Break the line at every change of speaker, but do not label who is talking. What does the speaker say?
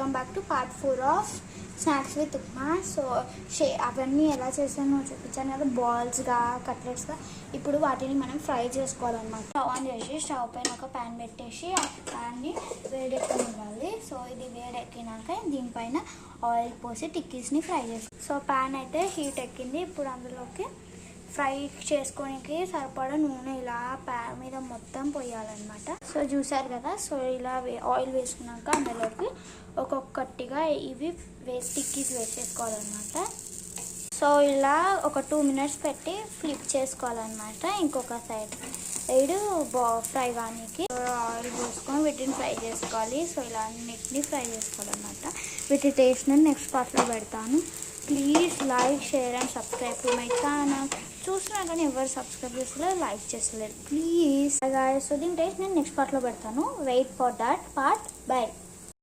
Welcome back to part 4 of snacks with upma. So అవన్నీ ఎలా చేసానో చూపించాను కదా, బాల్స్గా కట్లెట్స్గా. ఇప్పుడు వాటిని మనం ఫ్రై చేసుకోవాలన్నమాట. స్టవ్ ఆన్ చేసి స్టవ్ పైన ఒక ప్యాన్ పెట్టేసి ఆ ప్యాన్ని వేడెక్కనివ్వాలి. సో ఇది వేడెక్కినాక దీనిపైన ఆయిల్ పోసి టిక్కీస్ని ఫ్రై చేసుకోవాలి. సో ప్యాన్ అయితే హీట్ ఎక్కింది. ఇప్పుడు అందులోకి ఫ్రై చేసుకోనికి సరిపడా నూనె ఇలా ప్యాన్ మీద మొత్తం పోయాలన్నమాట. సో చూసారు కదా. సో ఇలా ఆయిల్ వేసుకున్నాక అందులోకి ఒక్కొక్కటిగా ఇవి టిక్కీస్ వేసేసుకోవాలన్నమాట. సో ఇలా ఒక 2 minutes పెట్టి ఫ్లిప్ చేసుకోవాలన్నమాట. ఇంకొక సైడ్ ఫ్రై కానీకి ఆయిల్ పోసుకొని వీటిని ఫ్రై చేసుకోవాలి. సో ఇలా అన్నిటిని ఫ్రై చేసుకోవాలన్నమాట. వీటి టేస్ట్ని నెక్స్ట్ పార్ట్లో పెడతాను. Please like, share and subscribe to my channel. చూసినా కానీ ఎవరు సబ్స్క్రైబ్ చేస్తలేరు, లైక్ చేస్తలేరు. Please guys. సో దీని టేస్ట్ నేను నెక్స్ట్ పార్ట్లో పెడతాను. Wait for that part. By.